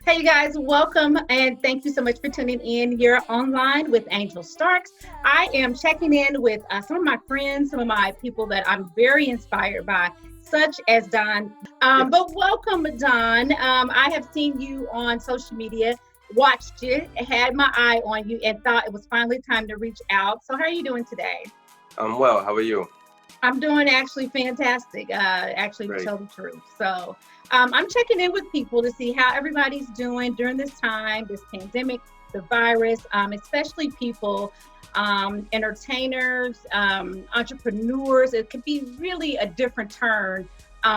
Hey, you guys, welcome and thank you so much for tuning in. You're online with Angel Starks. I am checking in with some of my friends, some of my people that I'm very inspired by, such as Don. But welcome, Don. I have seen you on social media, watched you, had my eye on you, and thought it was finally time to reach out. So, how are you doing today? I'm well. How are you? I'm doing actually fantastic, to Great. tell the truth. So I'm checking in with people to see how everybody's doing during this time, this pandemic, the virus, especially people, entertainers, entrepreneurs. It could be really a different turn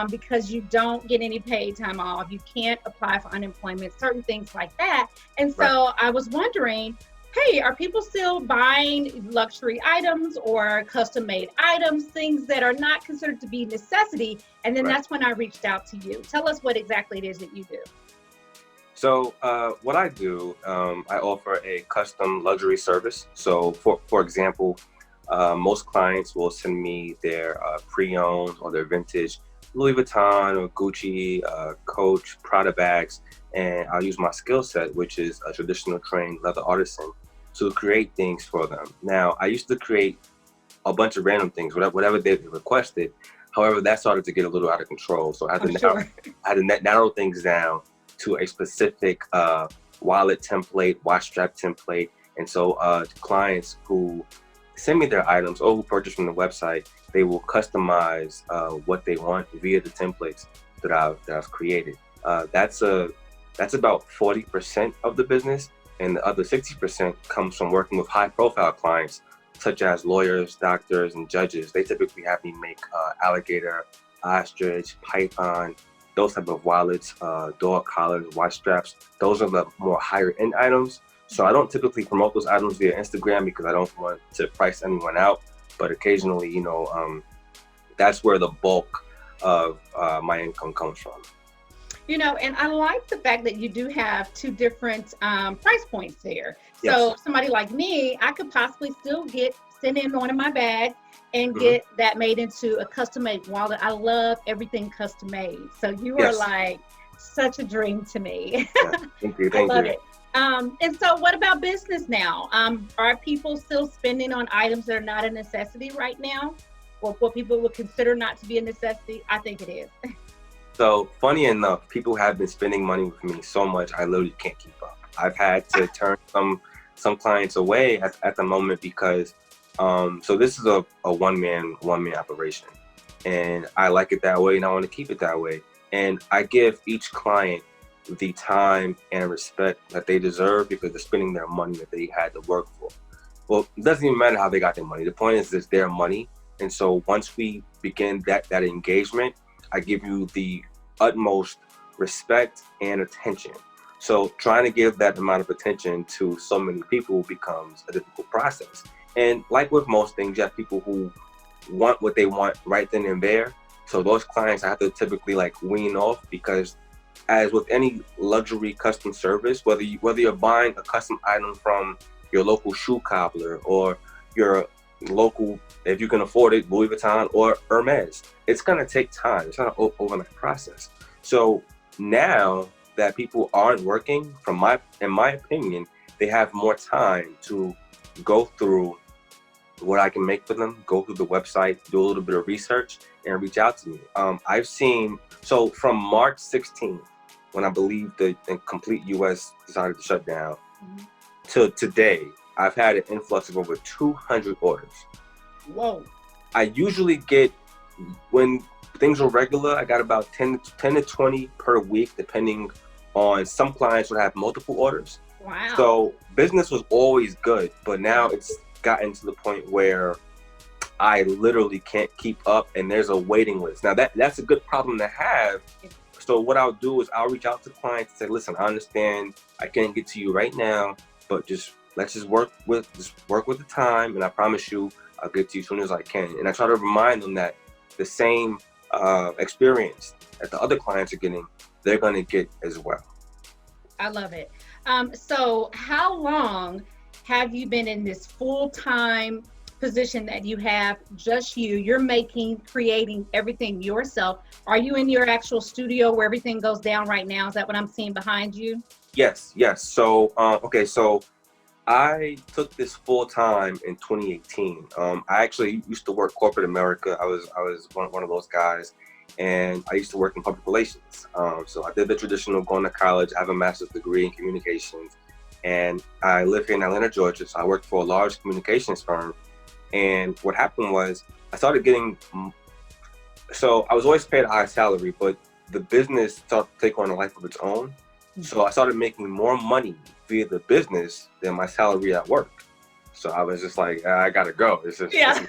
because you don't get any paid time off. You can't apply for unemployment, certain things like that. And Right. so I was wondering, hey, are people still buying luxury items or custom made items, things that are not considered to be necessity? And then Right. that's when I reached out to you. Tell us what exactly it is that you do. So, what I do, I offer a custom luxury service. So, for example, most clients will send me their pre-owned or their vintage Louis Vuitton or Gucci, Coach, Prada bags, and I'll use my skill set, which is a traditional trained leather artisan, to create things for them. Now, I used to create a bunch of random things, whatever they requested. However, that started to get a little out of control. So I'm sure. I had to narrow things down to a specific wallet template, watch strap template. And so clients who send me their items or who purchase from the website, they will customize what they want via the templates that I've created. That's about 40% of the business, and the other 60% comes from working with high-profile clients such as lawyers, doctors, and judges. They typically have me make alligator, ostrich, python, those type of wallets, dog collars, watch straps. Those are the more higher end items. So I don't typically promote those items via Instagram because I don't want to price anyone out. But occasionally, that's where the bulk of my income comes from. And I like the fact that you do have two different price points there. Yes. So somebody like me, I could possibly still send in one of my bags and Hmm. get that made into a custom made wallet. I love everything custom made. So you are Yes. like such a dream to me. Yeah. Thank you. I Thank love you. it. And so what about business now? Are people still spending on items that are not a necessity right now? Or what people would consider not to be a necessity? I think it is. So funny enough, people have been spending money with me so much I literally can't keep up. I've had to turn some clients away at the moment because so this is a one man operation, and I like it that way and I want to keep it that way. And I give each client the time and respect that they deserve because they're spending their money that they had to work for. Well, it doesn't even matter how they got their money. The point is it's their money. And so once we begin that engagement, I give you the utmost respect and attention. So trying to give that amount of attention to so many people becomes a difficult process. And like with most things, you have people who want what they want right then and there. So those clients I have to typically like wean off because as with any luxury custom service, whether you're buying a custom item from your local shoe cobbler or your local, if you can afford it, Louis Vuitton or Hermes, it's gonna take time. It's not an overnight process. So now that people aren't working, in my opinion, they have more time to go through what I can make for them, go through the website, do a little bit of research, and reach out to me. I've seen, so from March 16th, when I believe the complete US decided to shut down, Mhm. to today, I've had an influx of over 200 orders. Whoa. I usually get, when things are regular, I got about 10 to 20 per week, depending on some clients would have multiple orders. Wow. So business was always good, but now it's gotten to the point where I literally can't keep up and there's a waiting list. Now that's a good problem to have. So what I'll do is I'll reach out to clients and say, listen, I understand I can't get to you right now, but let's just work with the time, and I promise you I'll get to you as soon as I can. And I try to remind them that the same experience that the other clients are getting, they're gonna get as well. I love it. So how long have you been in this full-time position that you have, just you're creating everything yourself? Are you in your actual studio where everything goes down right now? Is that what I'm seeing behind you? Yes, yes. So, okay, so I took this full time in 2018. I actually used to work corporate America. I was one of those guys, and I used to work in public relations. So I did the traditional going to college. I have a master's degree in communications, and I live here in Atlanta, Georgia. So I worked for a large communications firm. And what happened was I started getting. So I was always paid a high salary, but the business started to take on a life of its own. So I started making more money via the business than my salary at work. So I was just like, I gotta go. Yeah.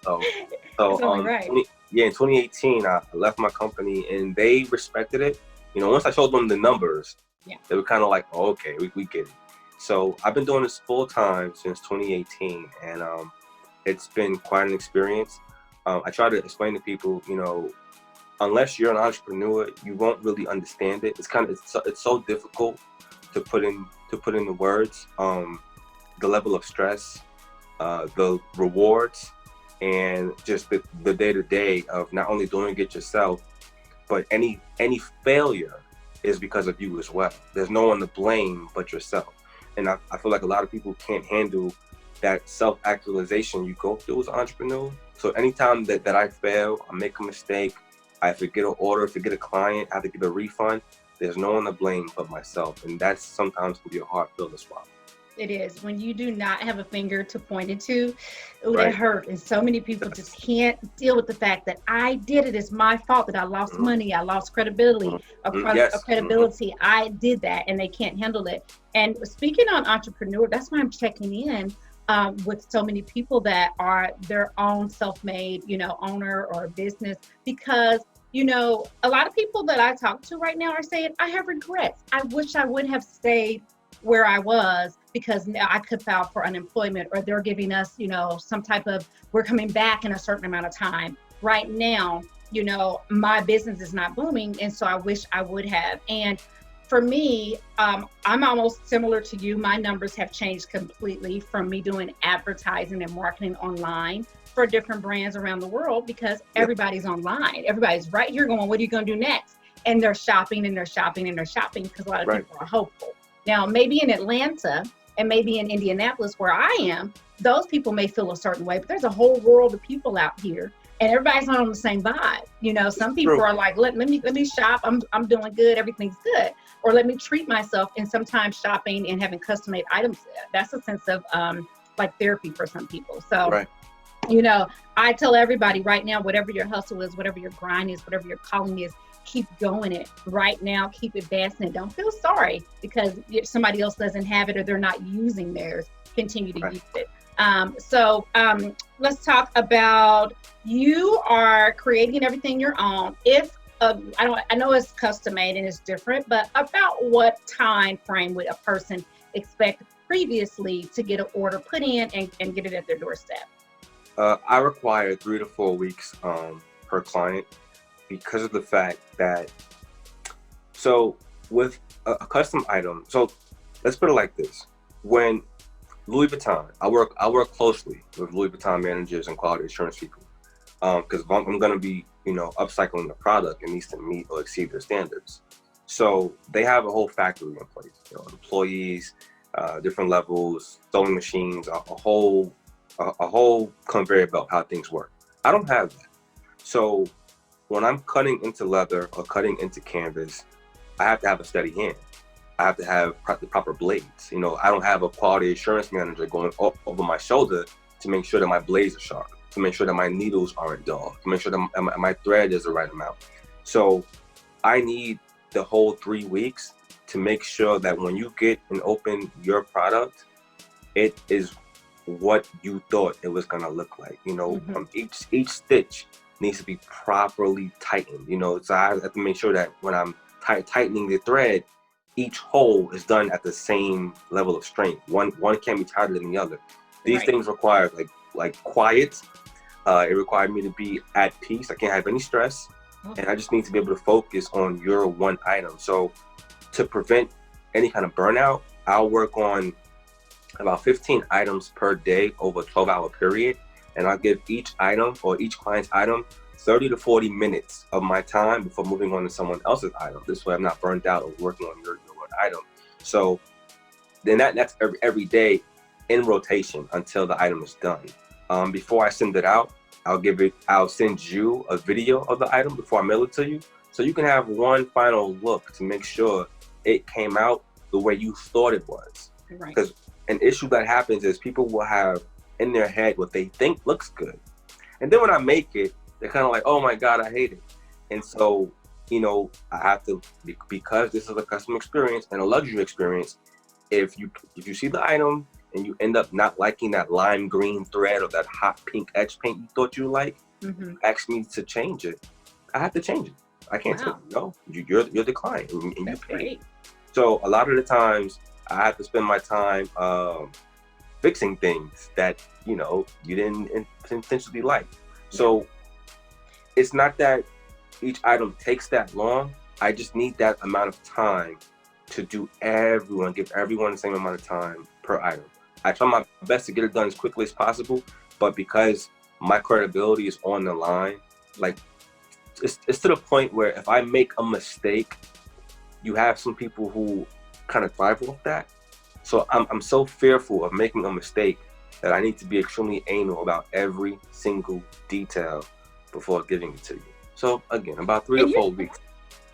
So, It's so only right. yeah, in 2018, I left my company and they respected it. Once I showed them the numbers, Yeah. they were kind of like, oh, okay, we get it. So I've been doing this full time since 2018, and it's been quite an experience. I try to explain to people, unless you're an entrepreneur, you won't really understand it. It's so difficult to put in the words. The level of stress, the rewards, and just the day to day of not only doing it yourself, but any failure is because of you as well. There's no one to blame but yourself. And I feel like a lot of people can't handle that self-actualization you go through as an entrepreneur. So anytime that I fail, I make a mistake, I forget an order, forget a client, I have to get a refund, there's no one to blame but myself. And that's sometimes can be a hard pill to swallow. It is. When you do not have a finger to point it to, oh, that Right. hurt. And so many people just can't deal with the fact that I did it. It's my fault that I lost Mhm. money. I lost credibility. Yes. I did that, and they can't handle it. And speaking on entrepreneur, that's why I'm checking in with so many people that are their own self-made, owner or business, because a lot of people that I talk to right now are saying, I have regrets. I wish I would have stayed where I was because now I could file for unemployment, or they're giving us, some type of, we're coming back in a certain amount of time. Right now, my business is not booming. And so I wish I would have. And for me, I'm almost similar to you. My numbers have changed completely from me doing advertising and marketing online for different brands around the world, because everybody's online. Everybody's right here going, what are you going to do next? And they're shopping and they're shopping and they're shopping because a lot of people are hopeful. Now, maybe in Atlanta and maybe in Indianapolis where I am, those people may feel a certain way, but there's a whole world of people out here and everybody's not on the same vibe. Some people are like, let me shop. I'm doing good. Everything's good. Or let me treat myself. And sometimes shopping and having custom made items, that's a sense of like therapy for some people. So, I tell everybody right now, whatever your hustle is, whatever your grind is, whatever your calling is, keep going it right now, keep advancing it. Don't feel sorry because somebody else doesn't have it or they're not using theirs. Continue to use it. Let's talk about, you are creating everything your own. If I know it's custom made and it's different, but about what time frame would a person expect previously to get an order put in and get it at their doorstep? I require 3 to 4 weeks per client, because of the fact that, so with a custom item, so let's put it like this. When Louis Vuitton, I work closely with Louis Vuitton managers and quality assurance people, because I'm going to be, upcycling the product, it needs to meet or exceed their standards. So they have a whole factory in place, employees, different levels, sewing machines, a whole conveyor belt, how things work. I don't have that. So when I'm cutting into leather or cutting into canvas, I have to have a steady hand. I have to have the proper blades. I don't have a quality assurance manager going over my shoulder to make sure that my blades are sharp, to make sure that my needles aren't dull, to make sure that my thread is the right amount. So I need the whole 3 weeks to make sure that when you get and open your product, it is what you thought it was gonna look like. Each stitch needs to be properly tightened. So I have to make sure that when I'm tightening the thread, each hole is done at the same level of strength. One can't be tighter than the other. These things require like quiet. It required me to be at peace. I can't have any stress, and I just need to be able to focus on your one item. So to prevent any kind of burnout, I'll work on about 15 items per day over a 12-hour period. And I'll give each item or each client's item 30 to 40 minutes of my time before moving on to someone else's item. This way I'm not burned out of working on your one item. So then that's every day in rotation until the item is done. Before I send it out, I'll send you a video of the item before I mail it to you. So you can have one final look to make sure it came out the way you thought it was. Right. Because an issue that happens is people will have in their head what they think looks good. And then when I make it, they're kind of like, oh my God, I hate it. And so, I have to, because this is a custom experience and a luxury experience, if you see the item and you end up not liking that lime green thread or that hot pink edge paint you thought you liked, ask me to change it. I have to change it. I can't tell you, no, you're the client and you pay. Great. So a lot of the times I have to spend my time fixing things that, you didn't intentionally like. So it's not that each item takes that long. I just need that amount of time to give everyone the same amount of time per item. I try my best to get it done as quickly as possible, but because my credibility is on the line, like it's to the point where if I make a mistake, you have some people who kind of thrive off that. So I'm so fearful of making a mistake that I need to be extremely anal about every single detail before giving it to you. So again, about 3 to 4 weeks.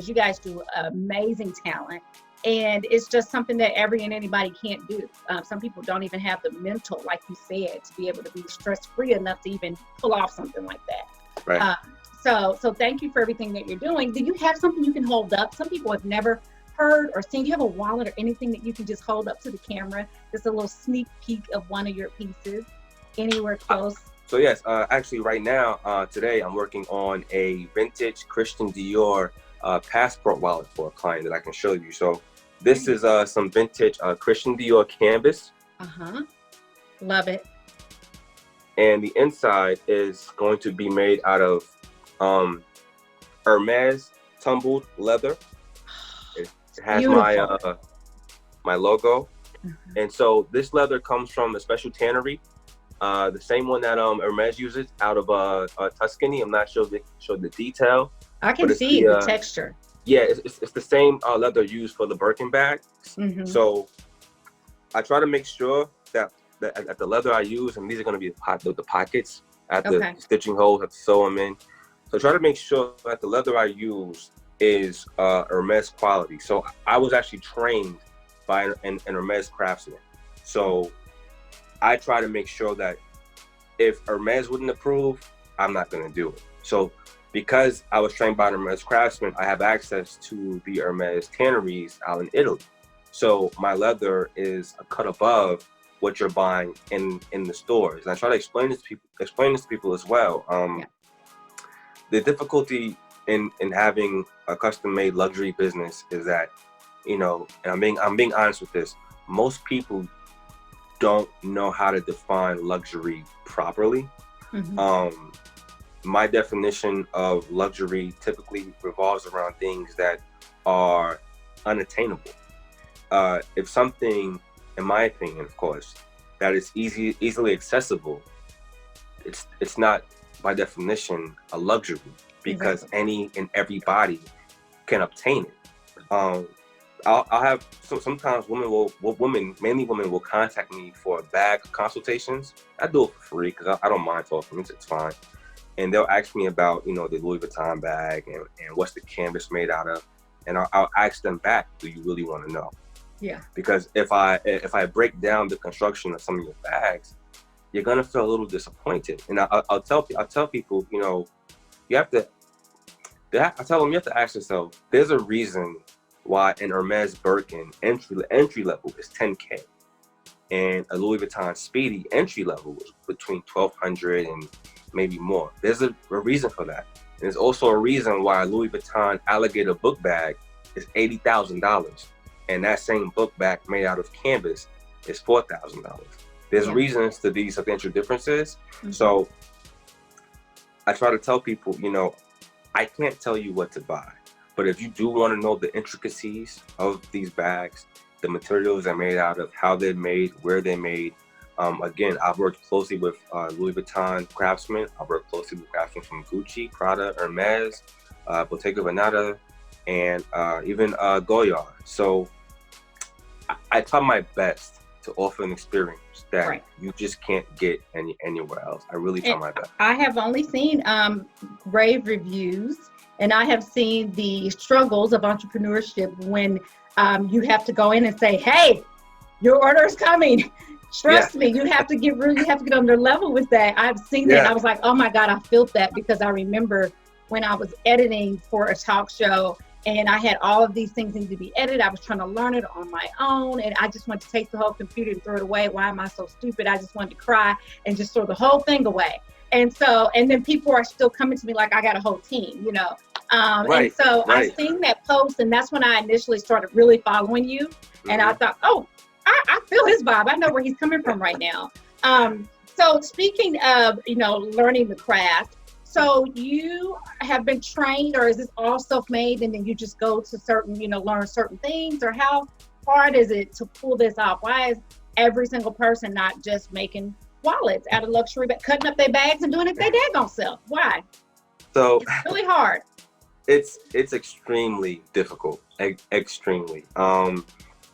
You guys do amazing talent, and it's just something that every and anybody can't do. Some people don't even have the mental, like you said, to be able to be stress-free enough to even pull off something like that. Right. So thank you for everything that you're doing. Do you have something you can hold up? Some people have never heard or seen. Do you have a wallet or anything that you can just hold up to the camera? Just a little sneak peek of one of your pieces, anywhere close? So yes, actually right now, today I'm working on a vintage Christian Dior passport wallet for a client that I can show you. So this is some vintage Christian Dior canvas. Love it. And the inside is going to be made out of Hermes tumbled leather. It has my logo. And so this leather comes from a special tannery, the same one that Hermes uses out of Tuscany. I'm not sure the detail. I can see the texture. Yeah, it's the same leather used for the Birkin bag. So I try to make sure that the leather I use, and these are going to be the pockets at the stitching holes, I have to sew them in. So try to make sure that the leather I use is Hermes quality. So I was actually trained by an Hermes craftsman. So I try to make sure that if Hermes wouldn't approve, I'm not going to do it. So because I was trained by an Hermes craftsman, I have access to the Hermes tanneries out in Italy. So my leather is a cut above what you're buying in the stores. And I try to explain this to people as well. The difficulty in having a custom-made luxury business is that, and I'm being honest with this, most people don't know how to define luxury properly. My definition of luxury typically revolves around things that are unattainable. If something, in my opinion, of course, that is easily accessible, it's not by definition a luxury, because any and everybody can obtain it. I'll have sometimes mainly women will contact me for bag consultations. I do it for free because I don't mind talking. It's fine. And they'll ask me about, the Louis Vuitton bag and what's the canvas made out of. And I'll ask them back, do you really want to know? Yeah. Because if I break down the construction of some of your bags, you're gonna feel a little disappointed. And I'll tell people, you have to. I tell them you have to ask yourself. There's a reason why an Hermes Birkin entry level is $10K, and a Louis Vuitton Speedy entry level is between $1,200 and maybe more. There's a reason for that. And there's also a reason why a Louis Vuitton alligator book bag is $80,000, and that same book bag made out of canvas is $4,000. There's reasons to these substantial differences. So I try to tell people, I can't tell you what to buy, but if you do want to know the intricacies of these bags, the materials they're made out of, how they're made, where they're made. Again, I've worked closely with Louis Vuitton craftsmen. I've worked closely with craftsmen from Gucci, Prada, Hermes, Bottega Veneta, and even Goyard. So I try my best to offer an experience that Right. you just can't get anywhere else. I really try And my best. I have only seen rave reviews, and I have seen the struggles of entrepreneurship when you have to go in and say, "Hey, your order is coming." Yeah, Trust me, you have to get on their level with that. I've seen that. And I yeah, was like, oh my God, I felt that because I remember when I was editing for a talk show and I had all of these things need to be edited. I was trying to learn it on my own and I just wanted to take the whole computer and throw it away. Why am I so stupid? I just wanted to cry and just throw the whole thing away. And then people are still coming to me like I got a whole team, you know. And right, so I right. seen that post, and that's when I initially started really following you. And I Hmm. thought, oh, I feel his vibe. I know where he's coming from right now. So speaking of, learning the craft, so you have been trained, or is this all self-made, and then you just go to certain, learn certain things, or how hard is it to pull this off? Why is every single person not just making wallets out of luxury, but cutting up their bags and doing it their daggone self? Why? So It's really hard. it's extremely difficult, extremely.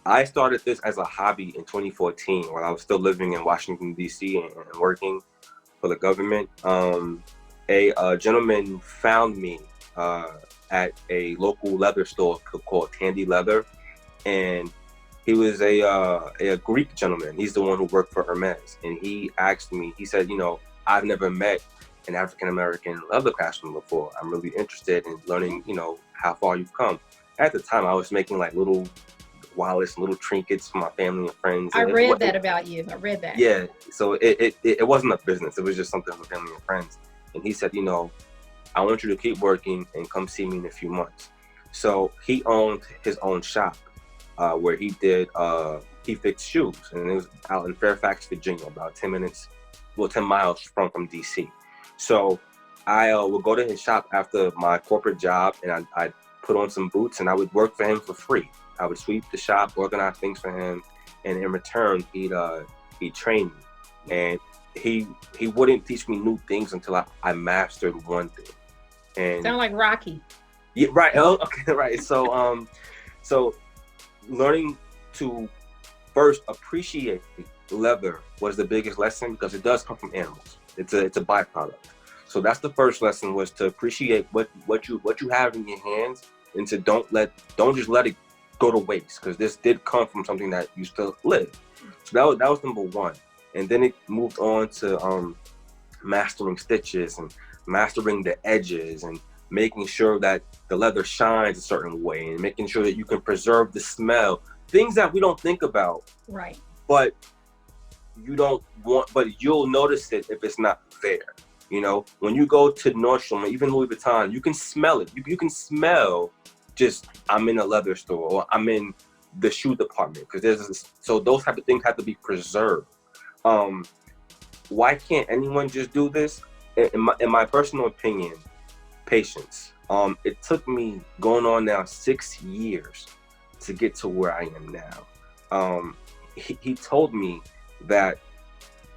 I started this as a hobby in 2014 while I was still living in Washington D.C. and working for the government. A gentleman found me uh, at a local leather store called Tandy Leather, and he was a Greek gentleman. He's the one who worked for Hermes, and he asked me. He said, I've never met an African American leather craftsman before. I'm really interested in learning, how far you've come. At the time, I was making like little wallets, little trinkets for my family and friends. I And read that about you. I read that. yeah, so it wasn't a business. It was just something for family and friends. And he said, I want you to keep working and come see me in a few months. So he owned his own shop where he fixed shoes, and it was out in Fairfax, Virginia, about 10 miles from DC. So I would go to his shop after my corporate job, and I'd put on some boots, and I would work for him for free. I would sweep the shop, organize things for him, and in return, he'd train me, and he wouldn't teach me new things until I mastered one thing. And Sound like Rocky. yeah, right. Oh, okay, right. So learning to first appreciate leather was the biggest lesson because it does come from animals. It's a byproduct. So that's the first lesson, was to appreciate what you have in your hands, and to don't just let it go to waste, because this did come from something that used to live. So that was number one. And then it moved on to mastering stitches and mastering the edges and making sure that the leather shines a certain way and making sure that you can preserve the smell. Things that we don't think about, Right. but but you'll notice it if it's not there. When you go to Nordstrom or even Louis Vuitton, you can smell it. You can smell just, I'm in a leather store or I'm in the shoe department, because so those type of things have to be preserved. Why can't anyone just do this? In my personal opinion, patience. It took me going on now 6 years to get to where I am now. He told me that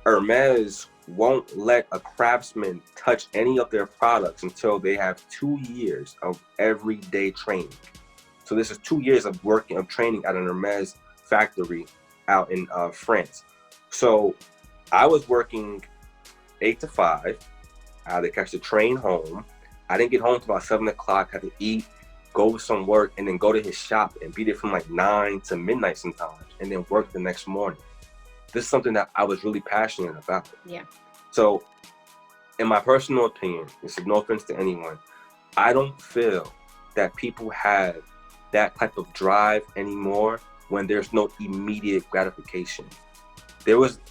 Hermes won't let a craftsman touch any of their products until they have 2 years of everyday training. So this is 2 years of training at an Hermes factory out in France. So I was working 8 to 5. I had to catch the train home. I didn't get home until about 7 o'clock. Had to eat, go with some work, and then go to his shop and be there from like 9 to midnight sometimes, and then work the next morning. This is something that I was really passionate about. Yeah. So, in my personal opinion, this is no offense to anyone, I don't feel that people have that type of drive anymore when there's no immediate gratification.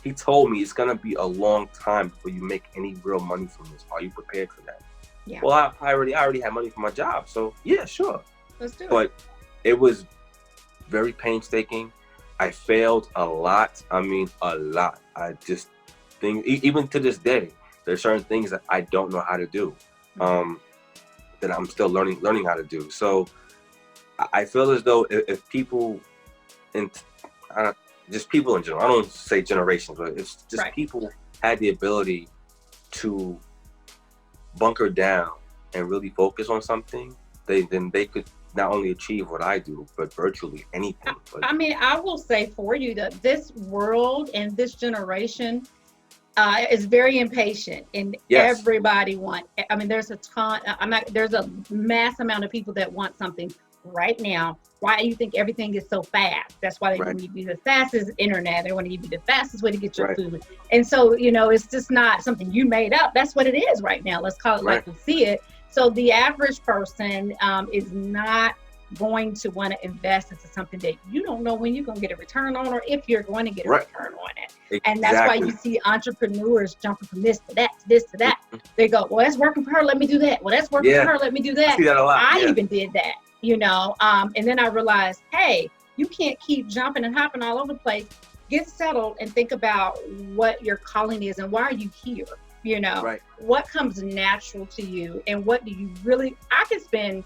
He told me it's gonna be a long time before you make any real money from this. Are you prepared for that? Yeah. Well, I already had money for my job, so yeah, sure. Let's do it. But it was very painstaking. I failed a lot. I mean, a lot. I just think, even to this day, there's certain things that I don't know how to do, that I'm still learning how to do. So I feel as though if people, and just people in general, I don't say generations, but it's just Right. people had the ability to bunker down and really focus on something, then they could not only achieve what I do, but virtually anything. But I mean, I will say for you that this world and this generation is very impatient, and yes, everybody want. I mean, there's a ton. There's a mass amount of people that want something right now. Why do you think everything is so fast? That's why they right, want to give you the fastest internet. They want to give you the fastest way to get your right, food. And so, it's just not something you made up. That's what it is right now. Let's call it right, like we see it. So the average person is not going to want to invest into something that you don't know when you're going to get a return on, or if you're going to get a right. return on it. And that's why you Exactly. see entrepreneurs jumping from this to that, to this to that. Mhm. They go, well, that's working for her. Let me do that. Well, that's working for Yeah, her. Let me do I that. see that a lot. I Yeah, even did that, and then I realized, hey, you can't keep jumping and hopping all over the place. Get settled and think about what your calling is and why are you here? right, What comes natural to you, and what do you really, I can spend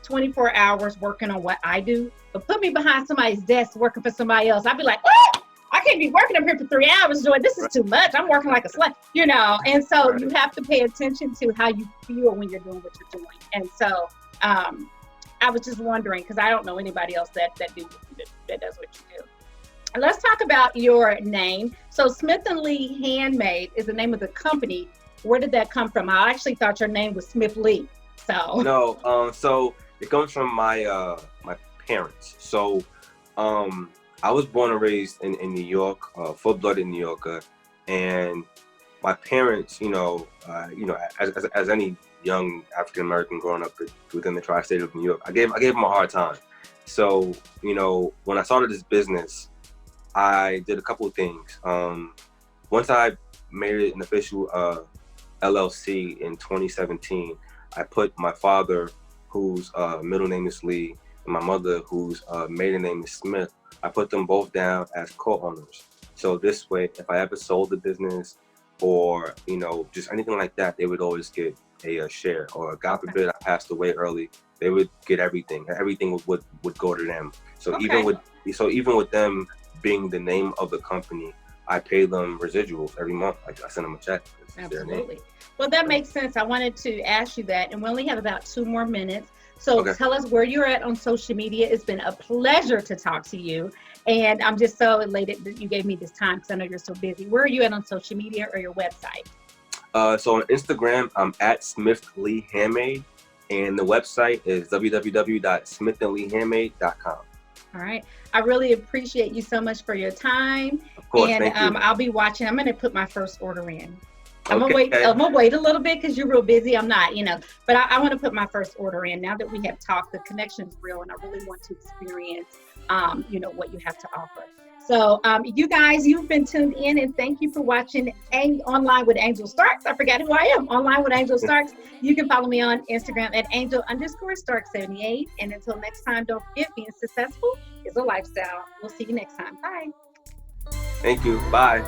24 hours working on what I do, but put me behind somebody's desk working for somebody else. I'd be like, what? I can't be working up here for 3 hours doing this is right, too much. I'm working like a slut, And so right. you have to pay attention to how you feel when you're doing what you're doing. And so I was just wondering, because I don't know anybody else that does what you do. And let's talk about your name. So Smith & Lee Handmade is the name of the company. Where did that come from? I actually thought your name was Smith Lee. So No, so it comes from my my parents. So, I was born and raised in New York, full-blooded New Yorker, and my parents, as any young African American growing up within the tri-state of New York, I gave them a hard time. So, when I started this business, I did a couple of things. Once I made it an official LLC in 2017, I put my father, whose middle name is Lee, and my mother, whose maiden name is Smith. I put them both down as co-owners. So this way, if I ever sold the business or, just anything like that, they would always get a share. Or God forbid I passed away early, they would get everything. Everything would go to them. So okay. even with them being the name of the company, I pay them residuals every month. I send them a check. It's their name. Absolutely. Well, that makes sense. I wanted to ask you that, and we only have about 2 more minutes. So Okay. tell us where you're at on social media. It's been a pleasure to talk to you, and I'm just so elated that you gave me this time because I know you're so busy. Where are you at on social media or your website? So on Instagram, I'm at Smith Lee Handmade, and the website is www.smithandleehandmade.com. All right. I really appreciate you so much for your time. Of course, And thank you. I'll be watching. I'm going to put my first order in. I'm Okay. gonna wait a little bit because you're real busy. I'm not, but I want to put my first order in now that we have talked. The connection is real, and I really want to experience, what you have to offer. So, you guys, you've been tuned in, and thank you for watching Online with Angel Starks. I forgot who I am. Online with Angel Starks. You can follow me on Instagram at Angel_Stark78. And until next time, don't forget, being successful is a lifestyle. We'll see you next time. Bye. Thank you. Bye.